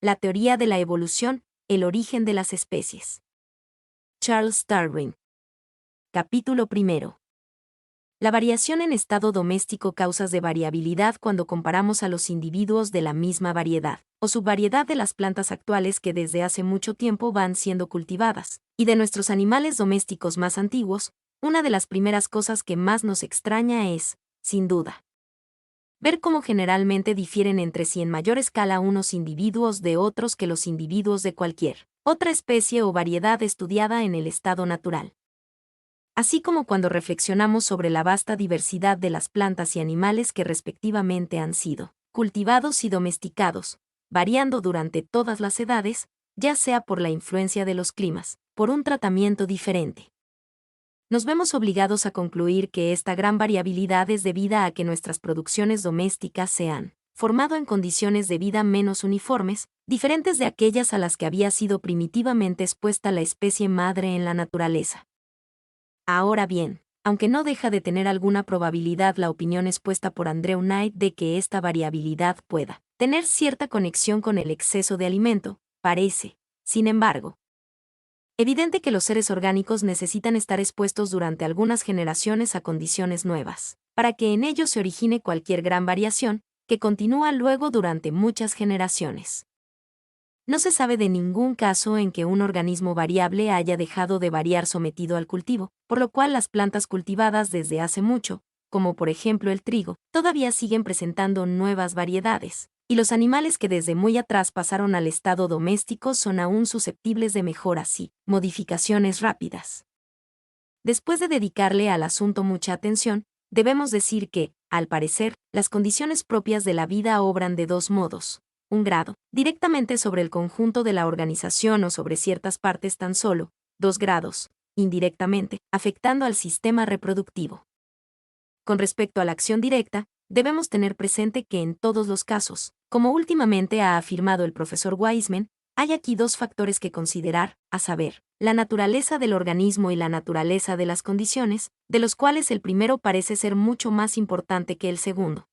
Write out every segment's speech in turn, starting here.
La teoría de la evolución, el origen de las especies. Charles Darwin. Capítulo 1. La variación en estado doméstico, causas de variabilidad cuando comparamos a los individuos de la misma variedad, o subvariedad de las plantas actuales que desde hace mucho tiempo van siendo cultivadas, y de nuestros animales domésticos más antiguos. Una de las primeras cosas que más nos extraña es, sin duda, ver cómo generalmente difieren entre sí en mayor escala unos individuos de otros que los individuos de cualquier otra especie o variedad estudiada en el estado natural. Así como cuando reflexionamos sobre la vasta diversidad de las plantas y animales que respectivamente han sido cultivados y domesticados, variando durante todas las edades, ya sea por la influencia de los climas, por un tratamiento diferente. Nos vemos obligados a concluir que esta gran variabilidad es debida a que nuestras producciones domésticas se han formado en condiciones de vida menos uniformes, diferentes de aquellas a las que había sido primitivamente expuesta la especie madre en la naturaleza. Ahora bien, aunque no deja de tener alguna probabilidad la opinión expuesta por Andrew Knight de que esta variabilidad pueda tener cierta conexión con el exceso de alimento, parece, sin embargo, evidente que los seres orgánicos necesitan estar expuestos durante algunas generaciones a condiciones nuevas, para que en ellos se origine cualquier gran variación, que continúa luego durante muchas generaciones. No se sabe de ningún caso en que un organismo variable haya dejado de variar sometido al cultivo, por lo cual las plantas cultivadas desde hace mucho, como por ejemplo el trigo, todavía siguen presentando nuevas variedades, y los animales que desde muy atrás pasaron al estado doméstico son aún susceptibles de mejoras y modificaciones rápidas. Después de dedicarle al asunto mucha atención, debemos decir que, al parecer, las condiciones propias de la vida obran de dos modos. Un grado, directamente sobre el conjunto de la organización o sobre ciertas partes tan solo, 2 grados, indirectamente, afectando al sistema reproductivo. Con respecto a la acción directa, debemos tener presente que en todos los casos, como últimamente ha afirmado el profesor Weisman, hay aquí dos factores que considerar, a saber, la naturaleza del organismo y la naturaleza de las condiciones, de los cuales el primero parece ser mucho más importante que el segundo,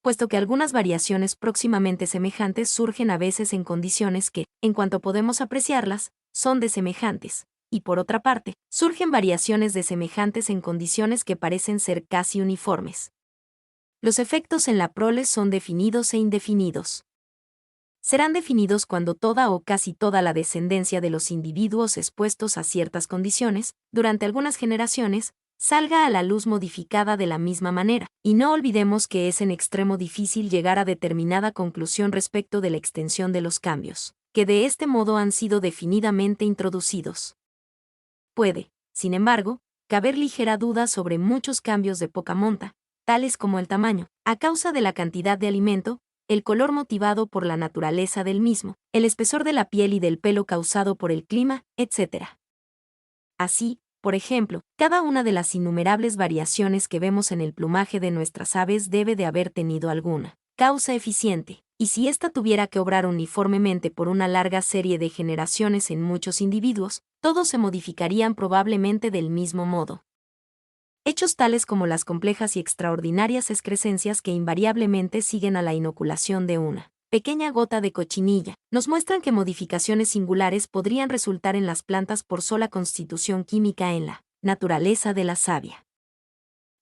puesto que algunas variaciones próximamente semejantes surgen a veces en condiciones que, en cuanto podemos apreciarlas, son desemejantes, y por otra parte, surgen variaciones desemejantes en condiciones que parecen ser casi uniformes. Los efectos en la prole son definidos e indefinidos. Serán definidos cuando toda o casi toda la descendencia de los individuos expuestos a ciertas condiciones, durante algunas generaciones, salga a la luz modificada de la misma manera, y no olvidemos que es en extremo difícil llegar a determinada conclusión respecto de la extensión de los cambios, que de este modo han sido definidamente introducidos. Puede, sin embargo, caber ligera duda sobre muchos cambios de poca monta, tales como el tamaño, a causa de la cantidad de alimento, el color motivado por la naturaleza del mismo, el espesor de la piel y del pelo causado por el clima, etc. Así, por ejemplo, cada una de las innumerables variaciones que vemos en el plumaje de nuestras aves debe de haber tenido alguna causa eficiente, y si ésta tuviera que obrar uniformemente por una larga serie de generaciones en muchos individuos, todos se modificarían probablemente del mismo modo. Hechos tales como las complejas y extraordinarias excrescencias que invariablemente siguen a la inoculación de una pequeña gota de cochinilla, nos muestran que modificaciones singulares podrían resultar en las plantas por sola constitución química en la naturaleza de la savia.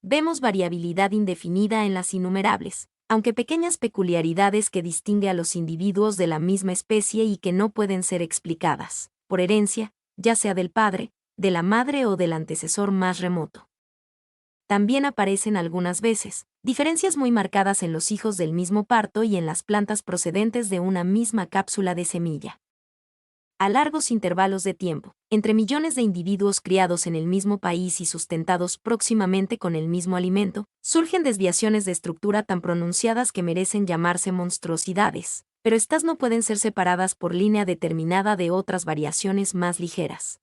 Vemos variabilidad indefinida en las innumerables, aunque pequeñas peculiaridades que distingue a los individuos de la misma especie y que no pueden ser explicadas por herencia, ya sea del padre, de la madre o del antecesor más remoto. También aparecen algunas veces diferencias muy marcadas en los hijos del mismo parto y en las plantas procedentes de una misma cápsula de semilla. A largos intervalos de tiempo, entre millones de individuos criados en el mismo país y sustentados próximamente con el mismo alimento, surgen desviaciones de estructura tan pronunciadas que merecen llamarse monstruosidades, pero estas no pueden ser separadas por línea determinada de otras variaciones más ligeras.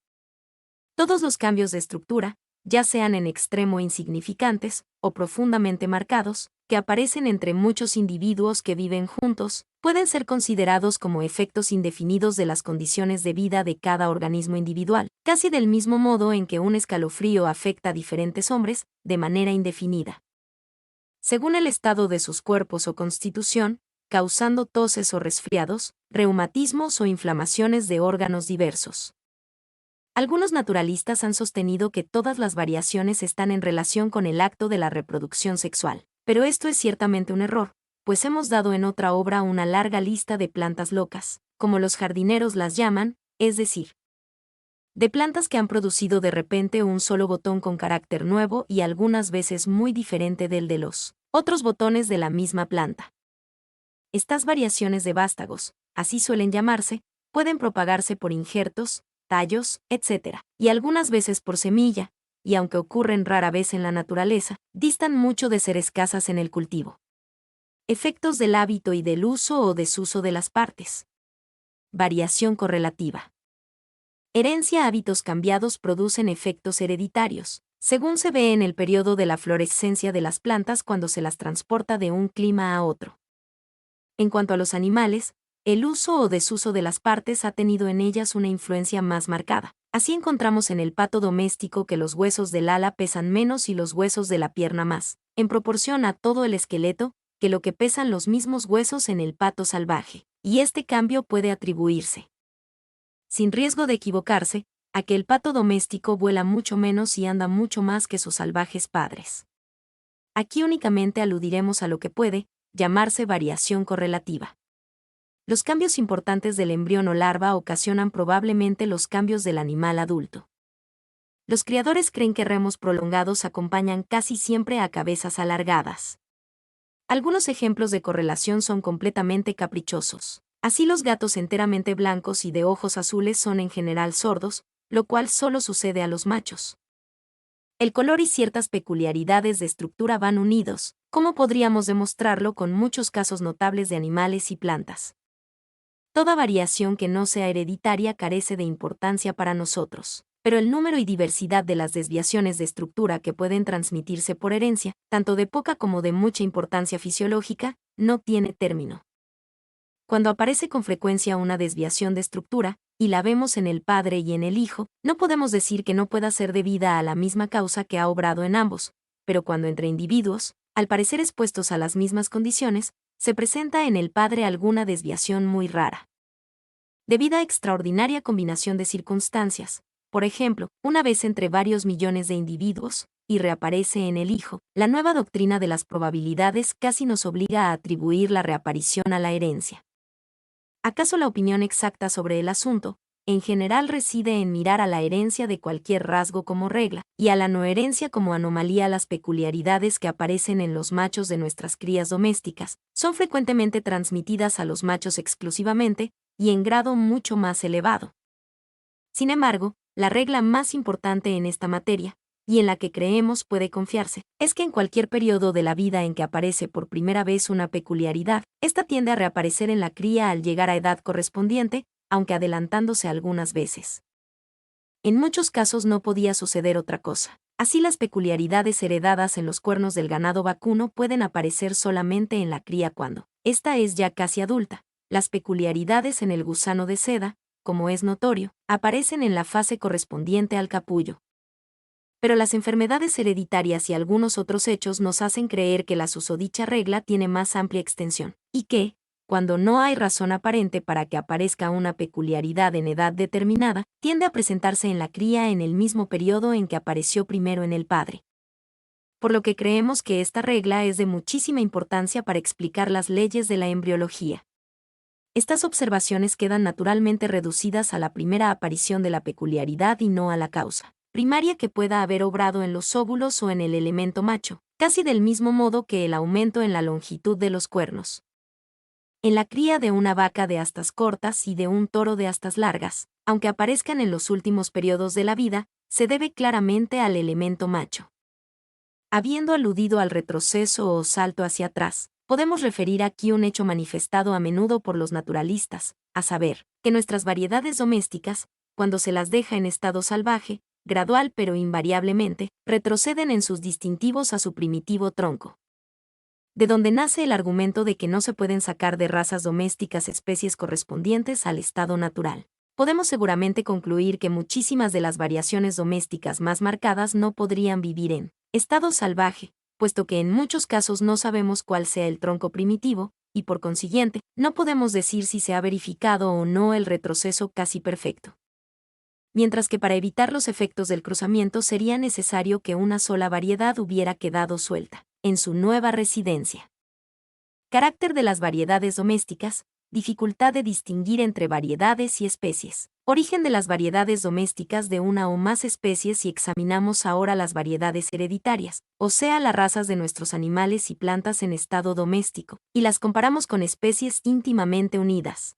Todos los cambios de estructura, ya sean en extremo insignificantes o profundamente marcados, que aparecen entre muchos individuos que viven juntos, pueden ser considerados como efectos indefinidos de las condiciones de vida de cada organismo individual, casi del mismo modo en que un escalofrío afecta a diferentes hombres, de manera indefinida. Según el estado de sus cuerpos o constitución, causando toses o resfriados, reumatismos o inflamaciones de órganos diversos. Algunos naturalistas han sostenido que todas las variaciones están en relación con el acto de la reproducción sexual, pero esto es ciertamente un error, pues hemos dado en otra obra una larga lista de plantas locas, como los jardineros las llaman, es decir, de plantas que han producido de repente un solo botón con carácter nuevo y algunas veces muy diferente del de los otros botones de la misma planta. Estas variaciones de vástagos, así suelen llamarse, pueden propagarse por injertos, tallos, etc., y algunas veces por semilla, y aunque ocurren rara vez en la naturaleza, distan mucho de ser escasas en el cultivo. Efectos del hábito y del uso o desuso de las partes. Variación correlativa. Herencia. Hábitos cambiados producen efectos hereditarios, según se ve en el periodo de la florescencia de las plantas cuando se las transporta de un clima a otro. En cuanto a los animales, el uso o desuso de las partes ha tenido en ellas una influencia más marcada. Así encontramos en el pato doméstico que los huesos del ala pesan menos y los huesos de la pierna más, en proporción a todo el esqueleto, que lo que pesan los mismos huesos en el pato salvaje, y este cambio puede atribuirse, sin riesgo de equivocarse, a que el pato doméstico vuela mucho menos y anda mucho más que sus salvajes padres. Aquí únicamente aludiremos a lo que puede llamarse variación correlativa. Los cambios importantes del embrión o larva ocasionan probablemente los cambios del animal adulto. Los criadores creen que remos prolongados acompañan casi siempre a cabezas alargadas. Algunos ejemplos de correlación son completamente caprichosos. Así los gatos enteramente blancos y de ojos azules son en general sordos, lo cual solo sucede a los machos. El color y ciertas peculiaridades de estructura van unidos, como podríamos demostrarlo con muchos casos notables de animales y plantas. Toda variación que no sea hereditaria carece de importancia para nosotros, pero el número y diversidad de las desviaciones de estructura que pueden transmitirse por herencia, tanto de poca como de mucha importancia fisiológica, no tiene término. Cuando aparece con frecuencia una desviación de estructura, y la vemos en el padre y en el hijo, no podemos decir que no pueda ser debida a la misma causa que ha obrado en ambos, pero cuando entre individuos, al parecer expuestos a las mismas condiciones, se presenta en el padre alguna desviación muy rara. Debido a extraordinaria combinación de circunstancias, por ejemplo, una vez entre varios millones de individuos, y reaparece en el hijo, la nueva doctrina de las probabilidades casi nos obliga a atribuir la reaparición a la herencia. ¿Acaso la opinión exacta sobre el asunto, en general reside en mirar a la herencia de cualquier rasgo como regla, y a la no herencia como anomalía? Las peculiaridades que aparecen en los machos de nuestras crías domésticas son frecuentemente transmitidas a los machos exclusivamente, y en grado mucho más elevado. Sin embargo, la regla más importante en esta materia, y en la que creemos puede confiarse, es que en cualquier periodo de la vida en que aparece por primera vez una peculiaridad, esta tiende a reaparecer en la cría al llegar a edad correspondiente, aunque adelantándose algunas veces. En muchos casos no podía suceder otra cosa. Así las peculiaridades heredadas en los cuernos del ganado vacuno pueden aparecer solamente en la cría cuando ésta es ya casi adulta. Las peculiaridades en el gusano de seda, como es notorio, aparecen en la fase correspondiente al capullo. Pero las enfermedades hereditarias y algunos otros hechos nos hacen creer que la susodicha regla tiene más amplia extensión, y que, cuando no hay razón aparente para que aparezca una peculiaridad en edad determinada, tiende a presentarse en la cría en el mismo periodo en que apareció primero en el padre. Por lo que creemos que esta regla es de muchísima importancia para explicar las leyes de la embriología. Estas observaciones quedan naturalmente reducidas a la primera aparición de la peculiaridad y no a la causa primaria que pueda haber obrado en los óvulos o en el elemento macho, casi del mismo modo que el aumento en la longitud de los cuernos. En la cría de una vaca de astas cortas y de un toro de astas largas, aunque aparezcan en los últimos periodos de la vida, se debe claramente al elemento macho. Habiendo aludido al retroceso o salto hacia atrás, podemos referir aquí un hecho manifestado a menudo por los naturalistas, a saber, que nuestras variedades domésticas, cuando se las deja en estado salvaje, gradual pero invariablemente, retroceden en sus distintivos a su primitivo tronco. De donde nace el argumento de que no se pueden sacar de razas domésticas especies correspondientes al estado natural. Podemos seguramente concluir que muchísimas de las variaciones domésticas más marcadas no podrían vivir en estado salvaje, puesto que en muchos casos no sabemos cuál sea el tronco primitivo, y por consiguiente, no podemos decir si se ha verificado o no el retroceso casi perfecto. Mientras que para evitar los efectos del cruzamiento sería necesario que una sola variedad hubiera quedado suelta, en su nueva residencia. Carácter de las variedades domésticas, dificultad de distinguir entre variedades y especies. Origen de las variedades domésticas de una o más especies si examinamos ahora las variedades hereditarias, o sea, las razas de nuestros animales y plantas en estado doméstico, y las comparamos con especies íntimamente unidas.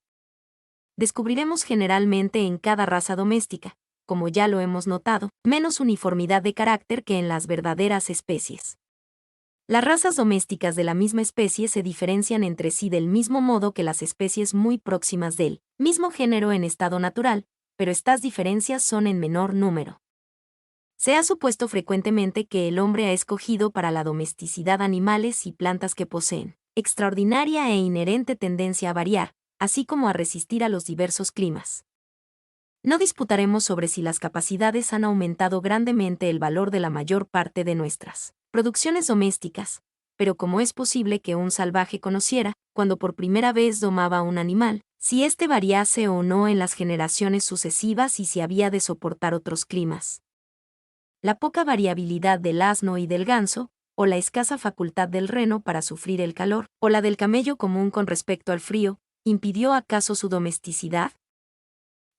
Descubriremos generalmente en cada raza doméstica, como ya lo hemos notado, menos uniformidad de carácter que en las verdaderas especies. Las razas domésticas de la misma especie se diferencian entre sí del mismo modo que las especies muy próximas del mismo género en estado natural, pero estas diferencias son en menor número. Se ha supuesto frecuentemente que el hombre ha escogido para la domesticidad animales y plantas que poseen extraordinaria e inherente tendencia a variar, así como a resistir a los diversos climas. No disputaremos sobre si las capacidades han aumentado grandemente el valor de la mayor parte de nuestras producciones domésticas, pero como es posible que un salvaje conociera, cuando por primera vez domaba un animal, si éste variase o no en las generaciones sucesivas y si había de soportar otros climas. La poca variabilidad del asno y del ganso, o la escasa facultad del reno para sufrir el calor, o la del camello común con respecto al frío, ¿impidió acaso su domesticidad?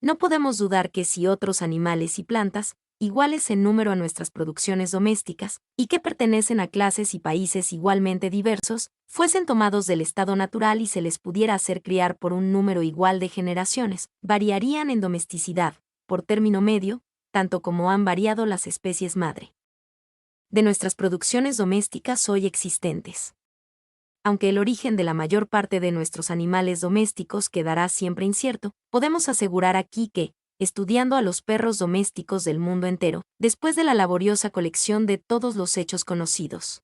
No podemos dudar que si otros animales y plantas, iguales en número a nuestras producciones domésticas, y que pertenecen a clases y países igualmente diversos, fuesen tomados del estado natural y se les pudiera hacer criar por un número igual de generaciones, variarían en domesticidad, por término medio, tanto como han variado las especies madre de nuestras producciones domésticas hoy existentes. Aunque el origen de la mayor parte de nuestros animales domésticos quedará siempre incierto, podemos asegurar aquí que, estudiando a los perros domésticos del mundo entero, después de la laboriosa colección de todos los hechos conocidos,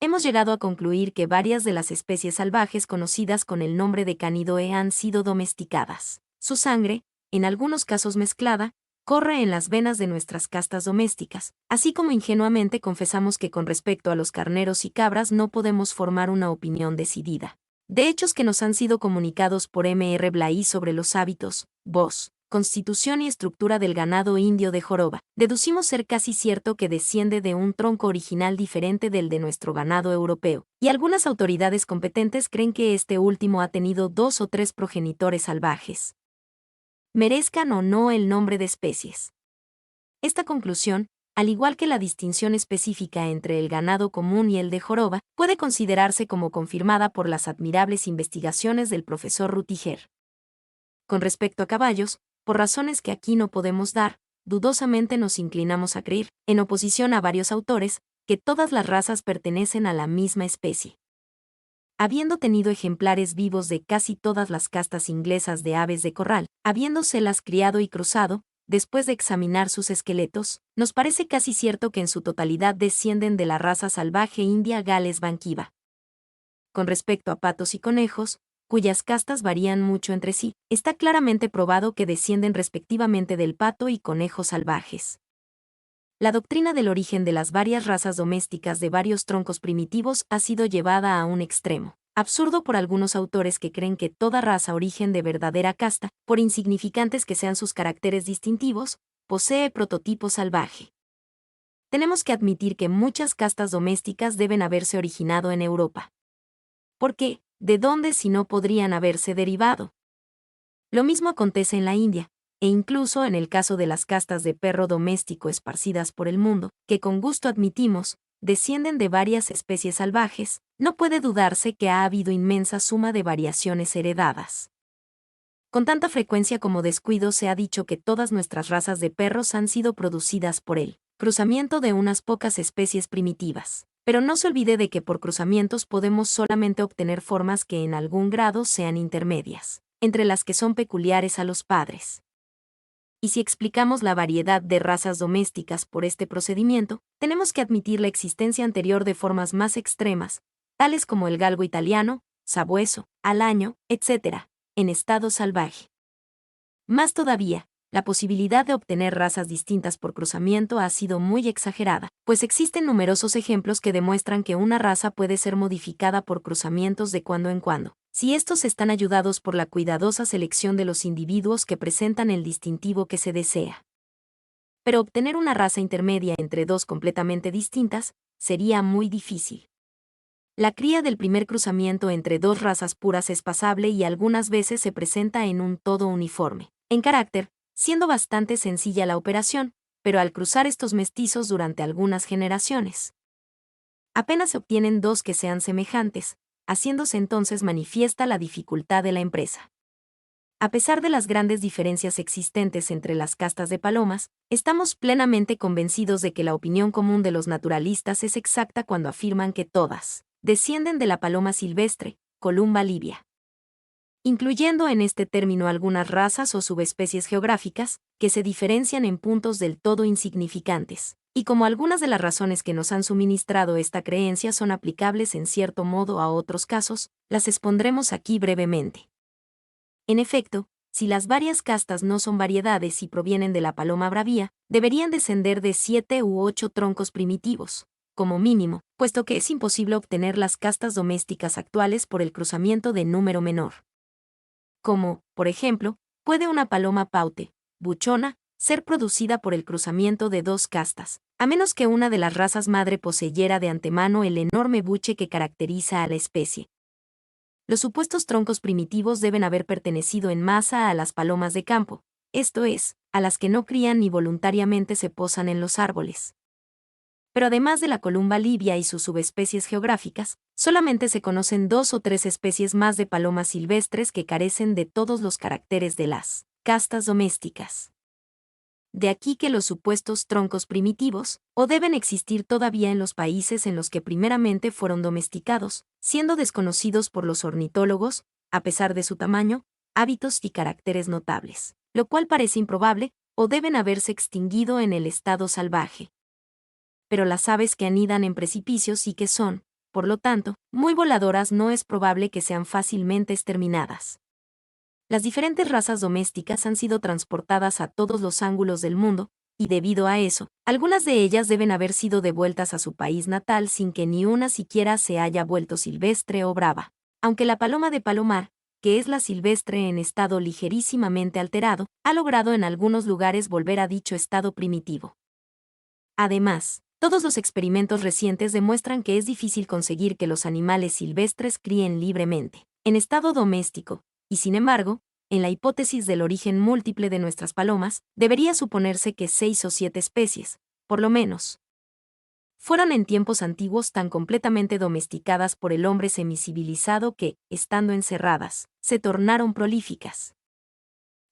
hemos llegado a concluir que varias de las especies salvajes conocidas con el nombre de Canidae han sido domesticadas. Su sangre, en algunos casos mezclada, corre en las venas de nuestras castas domésticas, así como ingenuamente confesamos que con respecto a los carneros y cabras no podemos formar una opinión decidida. De hechos que nos han sido comunicados por M.R. Blay sobre los hábitos, voz, constitución y estructura del ganado indio de joroba, deducimos ser casi cierto que desciende de un tronco original diferente del de nuestro ganado europeo, y algunas autoridades competentes creen que este último ha tenido 2 o 3 progenitores salvajes, merezcan o no el nombre de especies. Esta conclusión, al igual que la distinción específica entre el ganado común y el de joroba, puede considerarse como confirmada por las admirables investigaciones del profesor Rutiger. Con respecto a caballos, por razones que aquí no podemos dar, dudosamente nos inclinamos a creer, en oposición a varios autores, que todas las razas pertenecen a la misma especie. Habiendo tenido ejemplares vivos de casi todas las castas inglesas de aves de corral, habiéndoselas criado y cruzado, después de examinar sus esqueletos, nos parece casi cierto que en su totalidad descienden de la raza salvaje india Gales banquiva. Con respecto a patos y conejos, cuyas castas varían mucho entre sí, está claramente probado que descienden respectivamente del pato y conejo salvajes. La doctrina del origen de las varias razas domésticas de varios troncos primitivos ha sido llevada a un extremo absurdo por algunos autores que creen que toda raza origen de verdadera casta, por insignificantes que sean sus caracteres distintivos, posee prototipo salvaje. Tenemos que admitir que muchas castas domésticas deben haberse originado en Europa. ¿Por qué? ¿De dónde si no podrían haberse derivado? Lo mismo acontece en la India, e incluso en el caso de las castas de perro doméstico esparcidas por el mundo, que con gusto admitimos, descienden de varias especies salvajes, no puede dudarse que ha habido inmensa suma de variaciones heredadas. Con tanta frecuencia como descuido se ha dicho que todas nuestras razas de perros han sido producidas por el cruzamiento de unas pocas especies primitivas. Pero no se olvide de que por cruzamientos podemos solamente obtener formas que en algún grado sean intermedias, entre las que son peculiares a los padres. Y si explicamos la variedad de razas domésticas por este procedimiento, tenemos que admitir la existencia anterior de formas más extremas, tales como el galgo italiano, sabueso, alaño, etc., en estado salvaje. Más todavía, la posibilidad de obtener razas distintas por cruzamiento ha sido muy exagerada, pues existen numerosos ejemplos que demuestran que una raza puede ser modificada por cruzamientos de cuando en cuando, si estos están ayudados por la cuidadosa selección de los individuos que presentan el distintivo que se desea. Pero obtener una raza intermedia entre dos completamente distintas sería muy difícil. La cría del primer cruzamiento entre dos razas puras es pasable y algunas veces se presenta en un todo uniforme, en carácter, siendo bastante sencilla la operación, pero al cruzar estos mestizos durante algunas generaciones, apenas se obtienen dos que sean semejantes, haciéndose entonces manifiesta la dificultad de la empresa. A pesar de las grandes diferencias existentes entre las castas de palomas, estamos plenamente convencidos de que la opinión común de los naturalistas es exacta cuando afirman que todas descienden de la paloma silvestre, Columba libia, incluyendo en este término algunas razas o subespecies geográficas, que se diferencian en puntos del todo insignificantes. Y como algunas de las razones que nos han suministrado esta creencia son aplicables en cierto modo a otros casos, las expondremos aquí brevemente. En efecto, si las varias castas no son variedades y provienen de la paloma bravía, deberían descender de 7 u 8 troncos primitivos, como mínimo, puesto que es imposible obtener las castas domésticas actuales por el cruzamiento de número menor. Como, por ejemplo, puede una paloma paute, buchona, ser producida por el cruzamiento de dos castas, a menos que una de las razas madre poseyera de antemano el enorme buche que caracteriza a la especie. Los supuestos troncos primitivos deben haber pertenecido en masa a las palomas de campo, esto es, a las que no crían ni voluntariamente se posan en los árboles. Pero además de la columba libia y sus subespecies geográficas, solamente se conocen 2 o 3 especies más de palomas silvestres que carecen de todos los caracteres de las castas domésticas. De aquí que los supuestos troncos primitivos, o deben existir todavía en los países en los que primeramente fueron domesticados, siendo desconocidos por los ornitólogos, a pesar de su tamaño, hábitos y caracteres notables, lo cual parece improbable, o deben haberse extinguido en el estado salvaje. Pero las aves que anidan en precipicios y que son, por lo tanto, muy voladoras no es probable que sean fácilmente exterminadas. Las diferentes razas domésticas han sido transportadas a todos los ángulos del mundo, y debido a eso, algunas de ellas deben haber sido devueltas a su país natal sin que ni una siquiera se haya vuelto silvestre o brava. Aunque la paloma de palomar, que es la silvestre en estado ligerísimamente alterado, ha logrado en algunos lugares volver a dicho estado primitivo. Además, todos los experimentos recientes demuestran que es difícil conseguir que los animales silvestres críen libremente, en estado doméstico, y sin embargo, en la hipótesis del origen múltiple de nuestras palomas, debería suponerse que 6 o 7 especies, por lo menos, fueron en tiempos antiguos tan completamente domesticadas por el hombre semicivilizado que, estando encerradas, se tornaron prolíficas.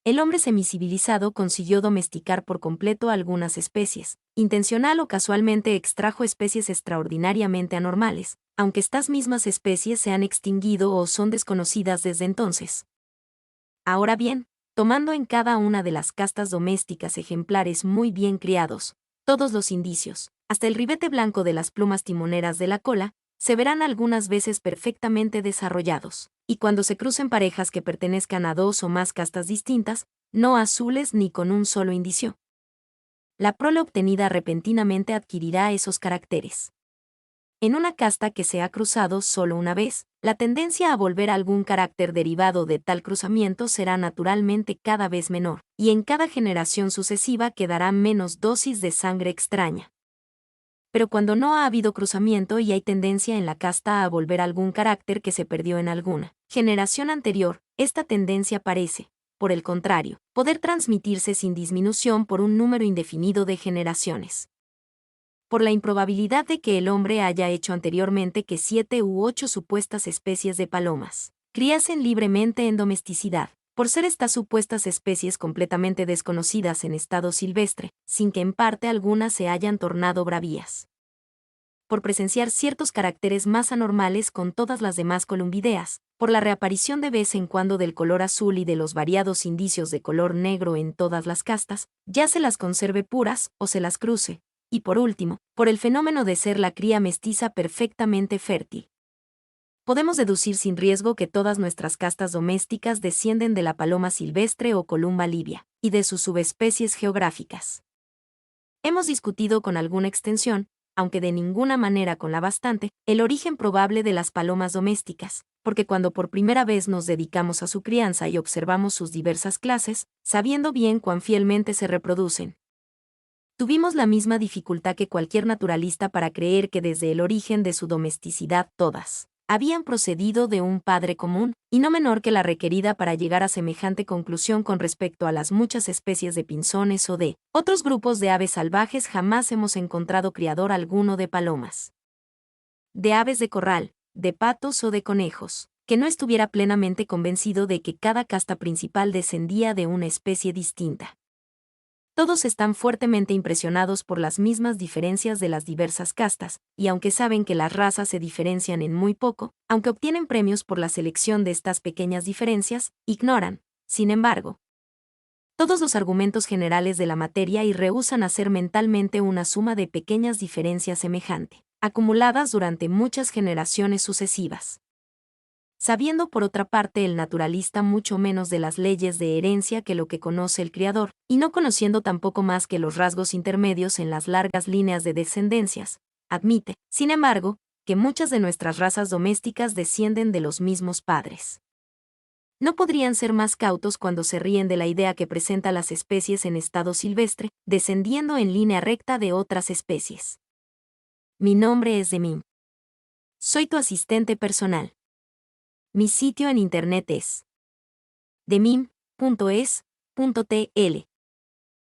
El hombre semicivilizado consiguió domesticar por completo algunas especies, intencional o casualmente extrajo especies extraordinariamente anormales, aunque estas mismas especies se han extinguido o son desconocidas desde entonces. Ahora bien, tomando en cada una de las castas domésticas ejemplares muy bien criados, todos los indicios, hasta el ribete blanco de las plumas timoneras de la cola, se verán algunas veces perfectamente desarrollados, y cuando se crucen parejas que pertenezcan a 2 o más castas distintas, no azules ni con un solo indicio, la prole obtenida repentinamente adquirirá esos caracteres. En una casta que se ha cruzado solo una vez, la tendencia a volver a algún carácter derivado de tal cruzamiento será naturalmente cada vez menor, y en cada generación sucesiva quedará menos dosis de sangre extraña. Pero cuando no ha habido cruzamiento y hay tendencia en la casta a volver a algún carácter que se perdió en alguna generación anterior, esta tendencia parece, por el contrario, poder transmitirse sin disminución por un número indefinido de generaciones. Por la improbabilidad de que el hombre haya hecho anteriormente que 7 u 8 supuestas especies de palomas criasen libremente en domesticidad, por ser estas supuestas especies completamente desconocidas en estado silvestre, sin que en parte alguna se hayan tornado bravías. Por presenciar ciertos caracteres más anormales con todas las demás columbideas, por la reaparición de vez en cuando del color azul y de los variados indicios de color negro en todas las castas, ya se las conserve puras o se las cruce, y por último, por el fenómeno de ser la cría mestiza perfectamente fértil. Podemos deducir sin riesgo que todas nuestras castas domésticas descienden de la paloma silvestre o columba libia, y de sus subespecies geográficas. Hemos discutido con alguna extensión, aunque de ninguna manera con la bastante, el origen probable de las palomas domésticas, porque cuando por primera vez nos dedicamos a su crianza y observamos sus diversas clases, sabiendo bien cuán fielmente se reproducen, tuvimos la misma dificultad que cualquier naturalista para creer que desde el origen de su domesticidad todas habían procedido de un padre común, y no menor que la requerida para llegar a semejante conclusión con respecto a las muchas especies de pinzones o de otros grupos de aves salvajes. Jamás hemos encontrado criador alguno de palomas, de aves de corral, de patos o de conejos, que no estuviera plenamente convencido de que cada casta principal descendía de una especie distinta. Todos están fuertemente impresionados por las mismas diferencias de las diversas castas, y aunque saben que las razas se diferencian en muy poco, aunque obtienen premios por la selección de estas pequeñas diferencias, ignoran, sin embargo, todos los argumentos generales de la materia y rehúsan hacer mentalmente una suma de pequeñas diferencias semejante, acumuladas durante muchas generaciones sucesivas. Sabiendo por otra parte el naturalista mucho menos de las leyes de herencia que lo que conoce el criador, y no conociendo tampoco más que los rasgos intermedios en las largas líneas de descendencias, admite, sin embargo, que muchas de nuestras razas domésticas descienden de los mismos padres. No podrían ser más cautos cuando se ríen de la idea que presenta las especies en estado silvestre, descendiendo en línea recta de otras especies. Mi nombre es Demim. Soy tu asistente personal. Mi sitio en internet es demim.es.tl.